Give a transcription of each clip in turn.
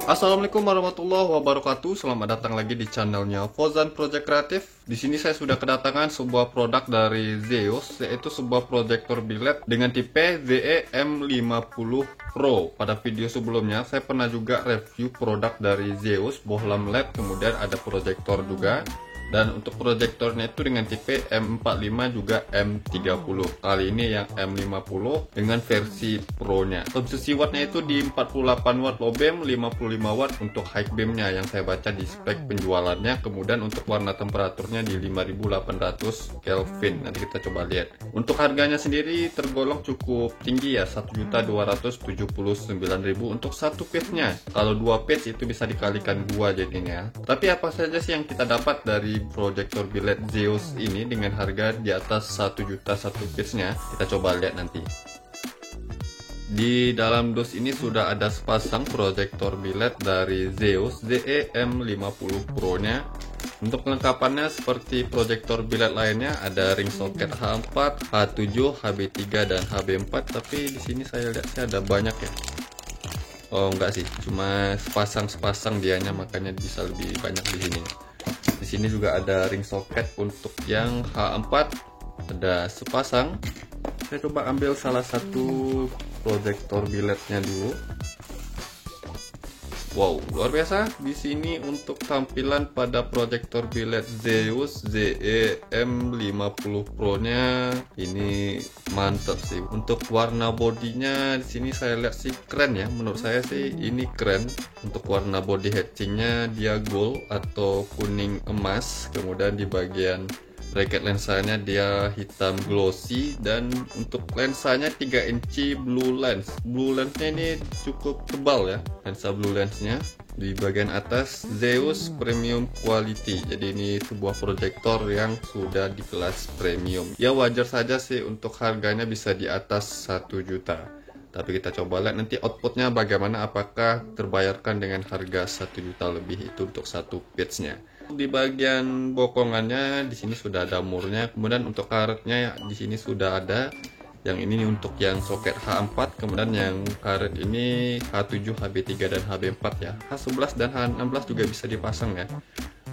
Assalamualaikum warahmatullahi wabarakatuh. Selamat datang lagi di channelnya Fauzan Project Kreatif. Di sini saya sudah kedatangan sebuah produk dari Zeus, yaitu sebuah proyektor biled dengan tipe ZE-M50 Pro. Pada video sebelumnya saya pernah juga review produk dari Zeus, bohlam LED, kemudian ada proyektor juga. Dan untuk proyektornya itu dengan tipe M45 juga M30. Kali ini yang M50 dengan versi Pro nya. Konsumsi wattnya itu di 48 watt low beam, 55 watt untuk high beamnya yang saya baca di spek penjualannya. Kemudian untuk warna temperaturnya di 5800 Kelvin. Nanti kita coba lihat. Untuk harganya sendiri tergolong cukup tinggi ya, 1.279.000 untuk satu piece nya. Kalau dua piece itu bisa dikalikan dua jadinya. Tapi apa saja sih yang kita dapat dari proyektor biled Zeus ini dengan harga di atas 1 juta satu piece-nya? Kita coba lihat nanti. Di dalam dus ini sudah ada sepasang proyektor biled dari Zeus ZE-M50 Pro nya. Untuk kelengkapannya seperti proyektor biled lainnya, ada ring socket H4, H7, HB3 dan HB4. Tapi di sini saya lihat sih ada banyak ya. Oh enggak sih, cuma sepasang dianya, makanya bisa lebih banyak di sini. Di sini juga ada ring socket untuk yang H4, ada sepasang. Saya coba ambil salah satu proyektor bilednya dulu. Wow, luar biasa. Di sini untuk tampilan pada proyektor biled Zeus ZE-M50 Pro nya ini mantap sih. Untuk warna bodinya di sini saya lihat sih keren ya. Menurut saya sih ini keren. Untuk warna body hatchingnya dia gold atau kuning emas. Kemudian di bagian bracket lensanya dia hitam glossy, dan untuk lensanya 3 inci blue lens. Blue lensnya ini cukup tebal ya, lensa blue lensnya. Di bagian atas Zeus Premium Quality. Jadi ini sebuah proyektor yang sudah di kelas premium. Ya wajar saja sih untuk harganya bisa di atas 1 juta. Tapi kita coba lihat nanti outputnya bagaimana, apakah terbayarkan dengan harga 1 juta lebih itu untuk satu piece-nya. Di bagian bokongannya di sini sudah ada murnya, kemudian untuk karetnya di sini sudah ada. Yang ini untuk yang soket H4, kemudian yang karet ini H7, HB3 dan HB4 ya. H11 dan H16 juga bisa dipasang ya.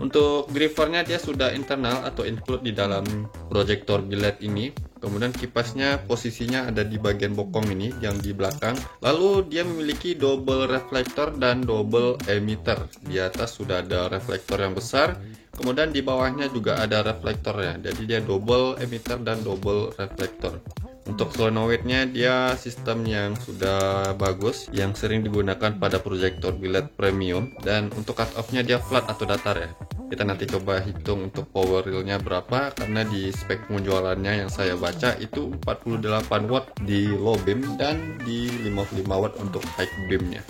Untuk grippernya dia sudah internal atau include di dalam proyektor biled ini. Kemudian kipasnya posisinya ada di bagian bokong ini yang di belakang. Lalu dia memiliki double reflektor dan double emitter. Di atas sudah ada reflektor yang besar, kemudian di bawahnya juga ada reflektornya. Jadi dia double emitter dan double reflektor. Untuk solenoidnya dia sistem yang sudah bagus, yang sering digunakan pada proyektor biled premium. Dan untuk cut off-nya dia flat atau datar ya. Kita nanti coba hitung untuk power rail-nya berapa, karena di spek penjualannya yang saya baca itu 48 watt di low beam dan di 55 watt untuk high beam-nya.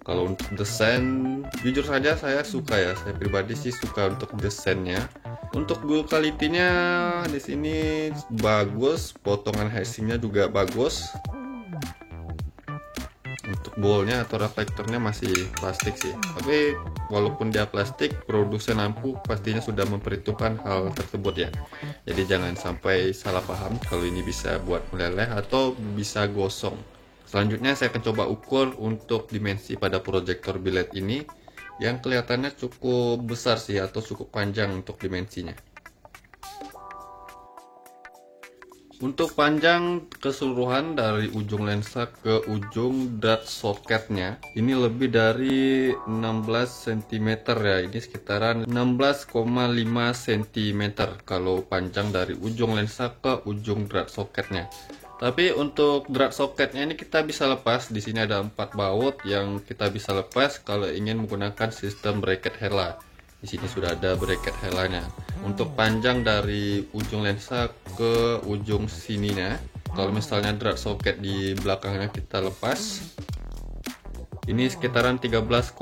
Kalau untuk desain, jujur saja saya suka ya, saya pribadi sih suka untuk desainnya. Untuk build quality-nya di sini bagus, potongan casing-nya juga bagus. Untuk bowl-nya atau reflektornya masih plastik sih, tapi walaupun dia plastik, produsen lampu pastinya sudah memperhitungkan hal tersebut ya. Jadi jangan sampai salah paham kalau ini bisa buat meleleh atau bisa gosong. Selanjutnya saya akan coba ukur untuk dimensi pada proyektor biled ini, yang kelihatannya cukup besar sih atau cukup panjang untuk dimensinya. Untuk panjang keseluruhan dari ujung lensa ke ujung dart socketnya ini lebih dari 16 cm ya. Ini sekitaran 16,5 cm kalau panjang dari ujung lensa ke ujung dart socketnya. Tapi untuk dart socketnya ini kita bisa lepas. Di sini ada 4 baut yang kita bisa lepas kalau ingin menggunakan sistem bracket hella. Di sini sudah ada bracket helanya. Untuk panjang dari ujung lensa ke ujung sininya, kalau misalnya dart socket di belakangnya kita lepas, ini sekitaran 13,5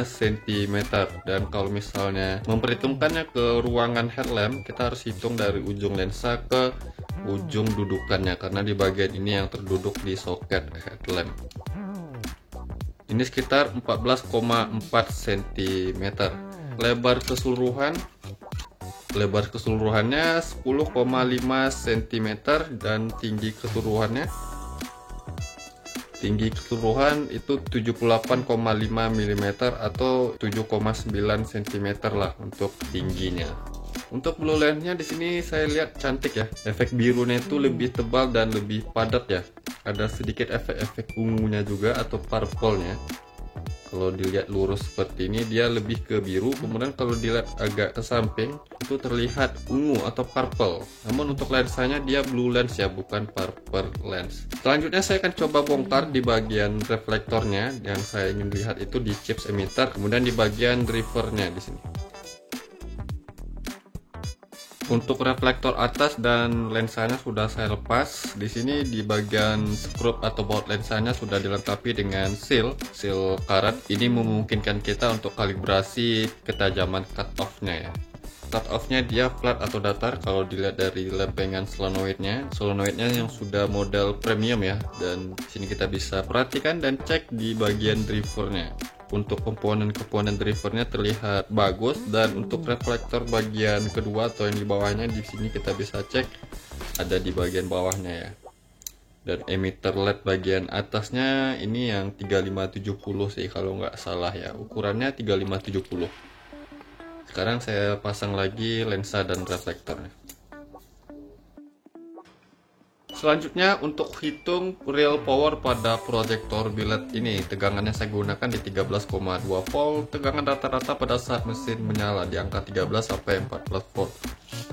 cm. Dan kalau misalnya memperhitungkannya ke ruangan headlamp, kita harus hitung dari ujung lensa ke ujung dudukannya, karena di bagian ini yang terduduk di soket headlamp. Ini sekitar 14,4 cm. Lebar keseluruhannya 10,5 cm dan tinggi keseluruhan itu 78,5 mm atau 7,9 cm lah untuk tingginya. Untuk blue lensnya di sini saya lihat cantik ya. Efek birunya itu lebih tebal dan lebih padat ya. Ada sedikit efek-efek ungunya juga atau purple-nya. Kalau dilihat lurus seperti ini dia lebih ke biru, kemudian kalau dilihat agak ke samping itu terlihat ungu atau purple. Namun untuk lensanya dia blue lens ya, bukan purple lens. Selanjutnya saya akan coba bongkar di bagian reflektornya. Yang saya ingin lihat itu di chips emitter, kemudian di bagian drivernya di sini. Untuk reflektor atas dan lensanya sudah saya lepas. Di sini di bagian skrup atau baut lensanya sudah dilengkapi dengan seal karet. Ini memungkinkan kita untuk kalibrasi ketajaman cut off-nya ya. Cut off-nya dia flat atau datar kalau dilihat dari lempengan solenoidnya. Solenoidnya yang sudah model premium ya. Dan di sini kita bisa perhatikan dan cek di bagian drivernya. Untuk komponen-komponen drivernya terlihat bagus, dan untuk reflektor bagian kedua atau yang di bawahnya di sini kita bisa cek ada di bagian bawahnya ya. Dan emitter LED bagian atasnya ini yang 3570 sih kalau nggak salah ya, ukurannya 3570. Sekarang saya pasang lagi lensa dan reflektornya. Selanjutnya untuk hitung real power pada proyektor biled ini, tegangannya saya gunakan di 13,2 volt, tegangan rata-rata pada saat mesin menyala di angka 13 sampai 14 volt.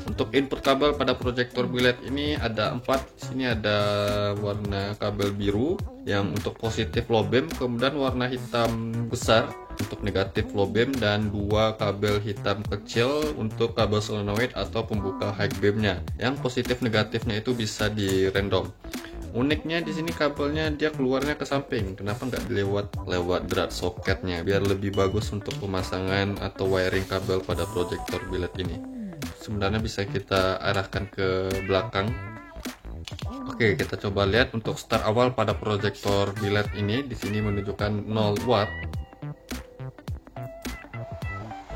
Untuk input kabel pada proyektor biled ini ada 4. Di sini ada warna kabel biru yang untuk positif low beam, kemudian warna hitam besar untuk negatif low beam, dan 2 kabel hitam kecil untuk kabel solenoid atau pembuka high beamnya. Yang positif negatifnya itu bisa di random. Uniknya di sini kabelnya dia keluarnya ke samping. Kenapa nggak lewat drat soketnya biar lebih bagus untuk pemasangan atau wiring kabel pada proyektor biled ini. Sebenarnya bisa kita arahkan ke belakang. Oke, kita coba lihat untuk start awal pada proyektor biled ini. Di sini menunjukkan 0 watt.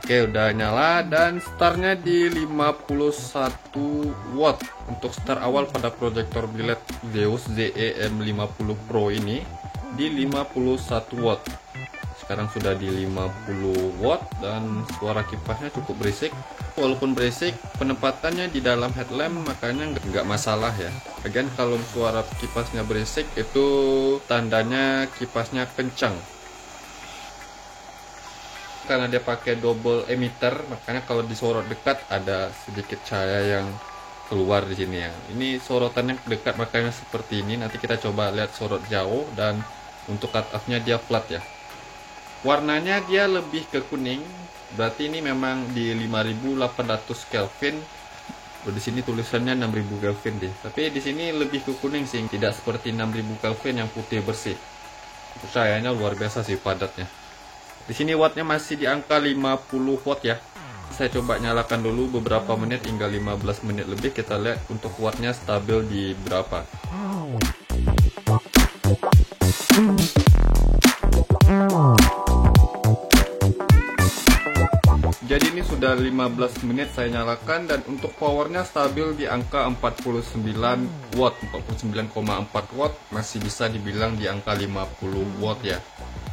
Oke, udah nyala dan startnya di 51 watt. Untuk start awal pada proyektor biled Zeus ZE-M50 Pro ini di 51 watt. Sekarang sudah di 50 watt dan suara kipasnya cukup berisik. Walaupun berisik, penempatannya di dalam headlamp makanya nggak masalah ya. Lagian kalau suara kipasnya berisik itu tandanya kipasnya kencang. Karena dia pakai double emitter, makanya kalau disorot dekat ada sedikit cahaya yang keluar di sini ya. Ini sorotannya dekat makanya seperti ini. Nanti kita coba lihat sorot jauh, dan untuk cut off-nya dia flat ya. Warnanya dia lebih ke kuning, berarti ini memang di 5800 Kelvin. Di sini tulisannya 6000 Kelvin deh. Tapi di sini lebih ke kuning sih, tidak seperti 6000 Kelvin yang putih bersih. Cahayanya luar biasa sih padatnya. Di sini wattnya masih di angka 50 watt ya. Saya coba nyalakan dulu beberapa menit hingga 15 menit lebih, kita lihat untuk wattnya stabil di berapa. Jadi ini sudah 15 menit saya nyalakan, dan untuk powernya stabil di angka 49 watt, 49,4 watt, masih bisa dibilang di angka 50 watt ya.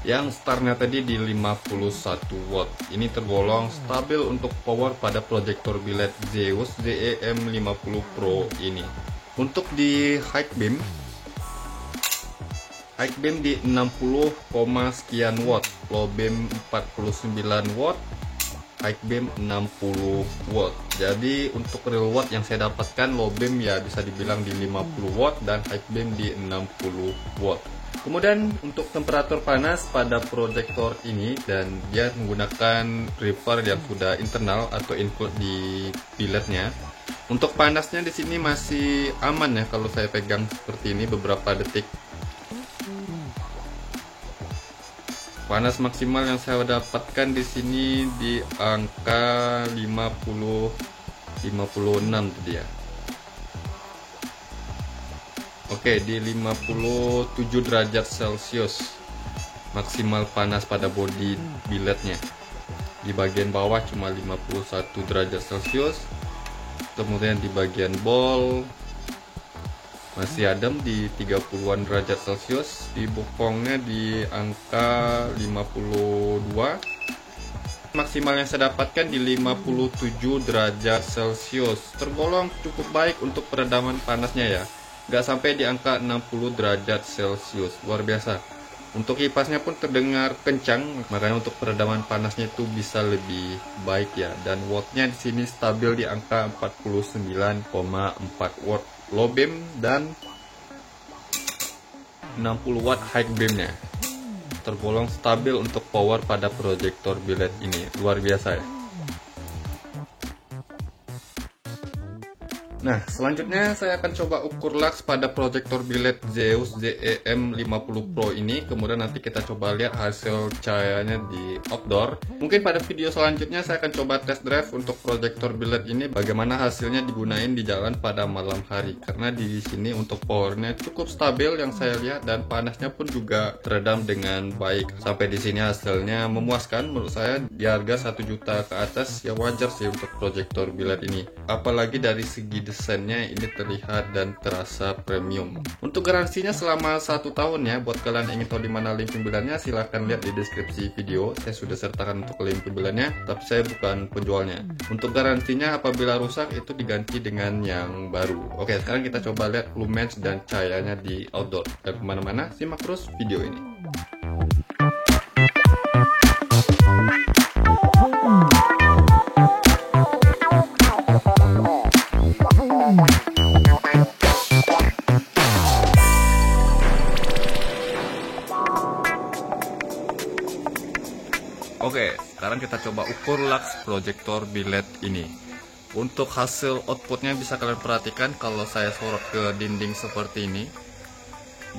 Yang startnya tadi di 51 watt. Ini tergolong stabil untuk power pada proyektor biled Zeus ZE-M50 Pro ini. Untuk di high beam di 60, sekian watt, low beam 49 watt, high beam 60 watt. Jadi untuk real watt yang saya dapatkan, low beam ya bisa dibilang di 50 watt dan high beam di 60 watt. Kemudian untuk temperatur panas pada proyektor ini, dan dia menggunakan driver yang sudah internal atau include di bilednya. Untuk panasnya di sini masih aman ya kalau saya pegang seperti ini beberapa detik. Panas maksimal yang saya dapatkan di sini di angka 56 tadi ya. Oke, di 57 derajat Celcius maksimal panas pada bodi billetnya. Di bagian bawah cuma 51 derajat Celcius. Kemudian di bagian ball masih adem di 30-an derajat Celcius. Di bokongnya di angka 52. Maksimal yang saya dapatkan di 57 derajat Celcius. Tergolong cukup baik untuk peredaman panasnya ya. Nggak sampai di angka 60 derajat Celcius. Luar biasa. Untuk kipasnya pun terdengar kencang, makanya untuk peredaman panasnya itu bisa lebih baik ya. Dan wattnya di sini stabil di angka 49,4 watt low beam dan 60 watt high beamnya. Tergolong stabil untuk power pada proyektor billet ini. Luar biasa ya. Nah, selanjutnya saya akan coba ukur lux pada proyektor billet Zeus ZE-M50 Pro ini. Kemudian nanti kita coba lihat hasil cahayanya di outdoor. Mungkin pada video selanjutnya saya akan coba test drive untuk proyektor billet ini, bagaimana hasilnya digunain di jalan pada malam hari. Karena di sini untuk powernya cukup stabil yang saya lihat, dan panasnya pun juga teredam dengan baik. Sampai di sini hasilnya memuaskan menurut saya. Di harga 1 juta ke atas ya wajar sih untuk proyektor billet ini. Apalagi dari segi desainnya ini terlihat dan terasa premium. Untuk garansinya selama 1 tahun ya. Buat kalian yang ingin tahu di mana link pembeliannya, silahkan lihat di deskripsi video. Saya sudah sertakan untuk link pembeliannya, tapi saya bukan penjualnya. Untuk garansinya apabila rusak itu diganti dengan yang baru. Oke, sekarang kita coba lihat lumens dan cahayanya di outdoor. Dan kemana-mana, simak terus video ini. Oke, sekarang kita coba ukur lux proyektor billet ini. Untuk hasil outputnya bisa kalian perhatikan kalau saya sorot ke dinding seperti ini.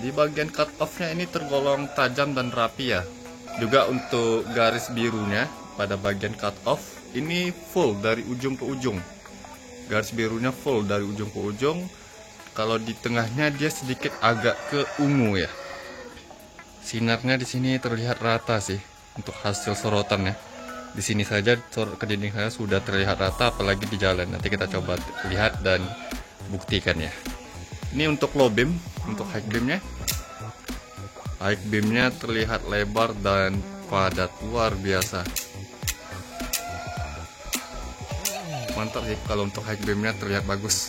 Di bagian cut off-nya ini tergolong tajam dan rapi ya. Juga untuk garis birunya pada bagian cut off ini full dari ujung ke ujung. Garis birunya full dari ujung ke ujung. Kalau di tengahnya dia sedikit agak ke ungu ya. Sinarnya di sini terlihat rata sih. Untuk hasil sorotannya di sini saja sorot ke dinding saya sudah terlihat rata, apalagi di jalan. Nanti kita coba lihat dan buktikan ya. Ini untuk low beam. Untuk high beamnya terlihat lebar dan padat, luar biasa. Mantap sih kalau untuk high beamnya terlihat bagus.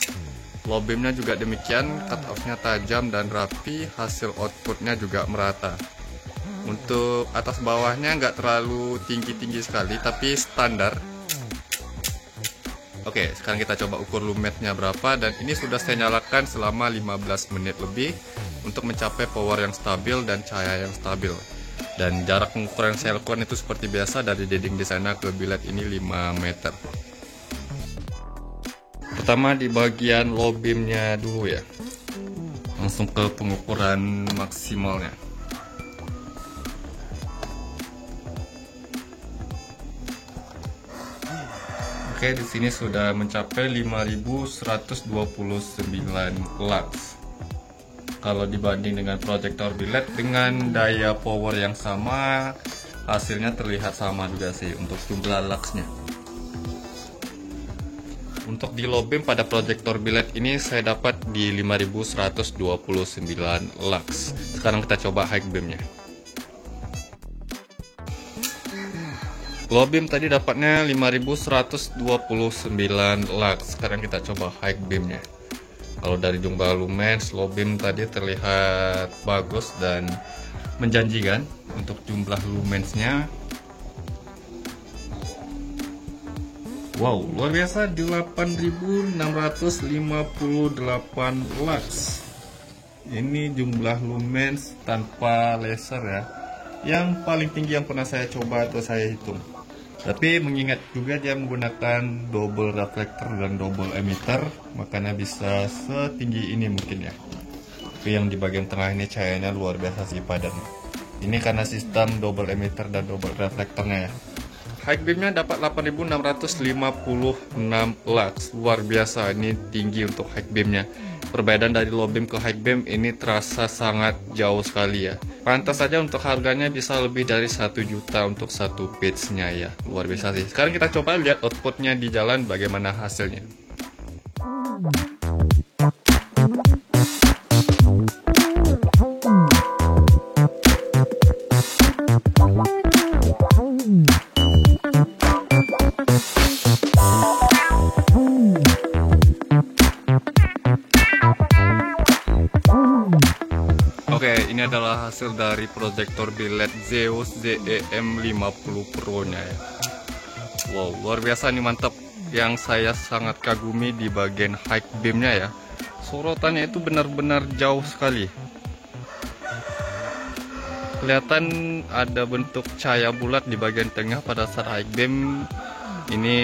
Low beamnya juga demikian, cut off-nya tajam dan rapi, hasil outputnya juga merata. Untuk atas bawahnya nggak terlalu tinggi-tinggi sekali, tapi standar. Oke, sekarang kita coba ukur lumetnya berapa, dan ini sudah saya nyalakan selama 15 menit lebih untuk mencapai power yang stabil dan cahaya yang stabil. Dan jarak pengukuran saya lakukan itu seperti biasa, dari dinding di sana ke billet ini 5 meter. Pertama di bagian low beamnya dulu ya. Langsung ke pengukuran maksimalnya. Oke, di sini sudah mencapai 5129 lux. Kalau dibanding dengan proyektor billet dengan daya power yang sama, hasilnya terlihat sama juga sih untuk jumlah luxnya. Untuk di low beam pada proyektor billet ini saya dapat di 5129 lux. Sekarang kita coba high beamnya. Low beam tadi dapatnya 5129 lux. Sekarang kita coba high beamnya. Kalau dari jumlah lumens, low beam tadi terlihat bagus dan menjanjikan. Untuk jumlah lumensnya, wow, luar biasa, 8658 lux. Ini jumlah lumens tanpa laser ya. Yang paling tinggi yang pernah saya coba atau saya hitung. Tapi mengingat juga dia menggunakan double reflector dan double emitter, makanya bisa setinggi ini mungkin ya. Tapi yang di bagian tengah ini cahayanya luar biasa sih padatnya. Ini karena sistem double emitter dan double reflektornya ya. High beamnya dapat 8656 lux, luar biasa, ini tinggi untuk high beamnya. Perbedaan dari low beam ke high beam ini terasa sangat jauh sekali ya. Pantas saja untuk harganya bisa lebih dari 1 juta untuk satu page-nya ya, luar biasa sih. Sekarang kita coba lihat outputnya di jalan bagaimana hasilnya. Oke, ini adalah hasil dari proyektor biled Zeus ZEM50 Pro nya ya. Wow, luar biasa nih, mantap. Yang saya sangat kagumi di bagian high beamnya ya, sorotannya itu benar-benar jauh sekali. Kelihatan ada bentuk cahaya bulat di bagian tengah pada saat high beam. Ini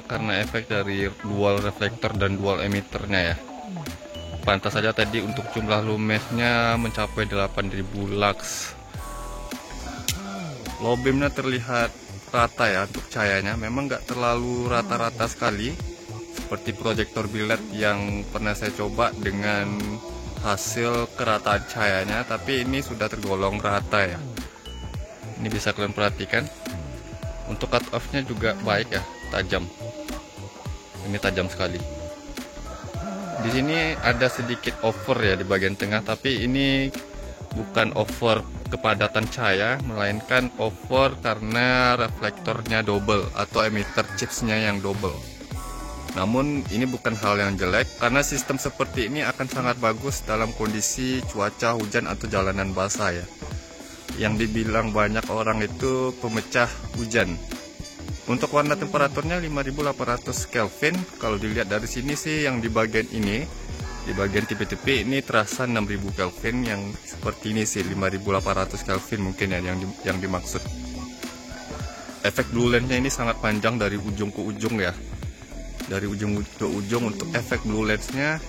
karena efek dari dual reflektor dan dual emitternya ya. Pantas saja tadi untuk jumlah lumensnya mencapai 8000 lux. Low beamnya terlihat rata ya untuk cahayanya, memang nggak terlalu rata-rata sekali seperti proyektor biled yang pernah saya coba dengan hasil kerataan cahayanya, tapi ini sudah tergolong rata ya. Ini bisa kalian perhatikan. Untuk cut off-nya juga baik ya, tajam. Ini tajam sekali. Di sini ada sedikit over ya di bagian tengah, tapi ini bukan over kepadatan cahaya, melainkan over karena reflektornya double atau emitter chipsnya yang double. Namun ini bukan hal yang jelek, karena sistem seperti ini akan sangat bagus dalam kondisi cuaca hujan atau jalanan basah ya. Yang dibilang banyak orang itu pemecah hujan. Untuk warna temperaturnya 5800 Kelvin. Kalau dilihat dari sini sih yang di bagian ini, di bagian tepi-tepi ini terasa 6000 Kelvin, yang seperti ini sih 5800 Kelvin mungkin ya yang dimaksud. Efek blue lensnya ini sangat panjang dari ujung ke ujung ya. Dari ujung ke ujung untuk efek blue lensnya.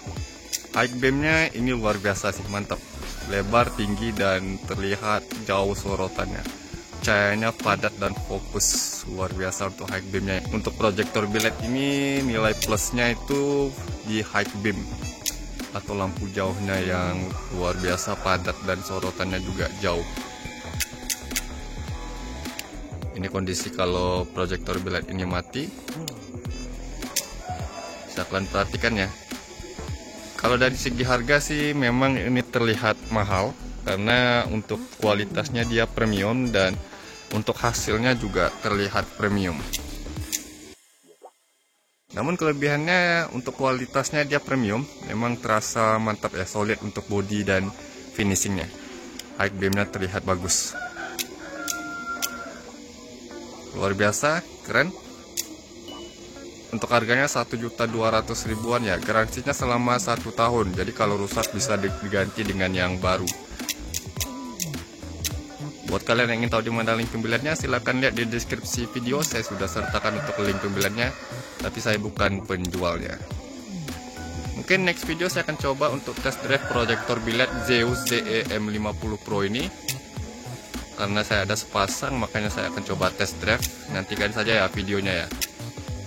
High beamnya ini luar biasa sih, mantap. Lebar, tinggi, dan terlihat jauh sorotannya. Cahayanya padat dan fokus, luar biasa untuk high beamnya. Untuk proyektor biled ini nilai plusnya itu di high beam atau lampu jauhnya yang luar biasa padat dan sorotannya juga jauh. Ini kondisi kalau proyektor biled ini mati. Bisa kalian perhatikan ya. Kalau dari segi harga sih memang ini terlihat mahal, karena untuk kualitasnya dia premium dan untuk hasilnya juga terlihat premium. Namun kelebihannya untuk kualitasnya dia premium, memang terasa mantap ya, solid untuk body dan finishingnya. High beamnya terlihat bagus, luar biasa, keren. Untuk harganya 1.200.000-an ya, garansinya selama 1 tahun. Jadi kalau rusak bisa diganti dengan yang baru. Buat kalian yang ingin tahu di mana link pembeliannya, silahkan lihat di deskripsi video. Saya sudah sertakan untuk link pembeliannya, tapi saya bukan penjualnya. Mungkin next video saya akan coba untuk test drive proyektor biled Zeus ZEM50 Pro ini. Karena saya ada sepasang, makanya saya akan coba test drive. Nantikan saja ya videonya ya.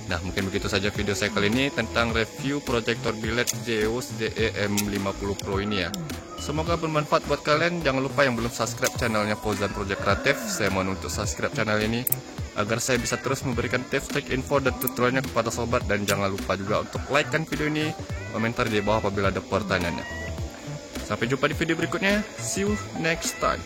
Nah, mungkin begitu saja video saya kali ini tentang review proyektor biled Zeus ZEM50 Pro ini ya. Semoga bermanfaat buat kalian. Jangan lupa yang belum subscribe channelnya Fauzan Project Kreatif, saya mohon untuk subscribe channel ini agar saya bisa terus memberikan tips, trik, info, dan tutorialnya kepada sobat. Dan jangan lupa juga untuk like kan video ini, komentar di bawah apabila ada pertanyaannya. Sampai jumpa di video berikutnya. See you next time.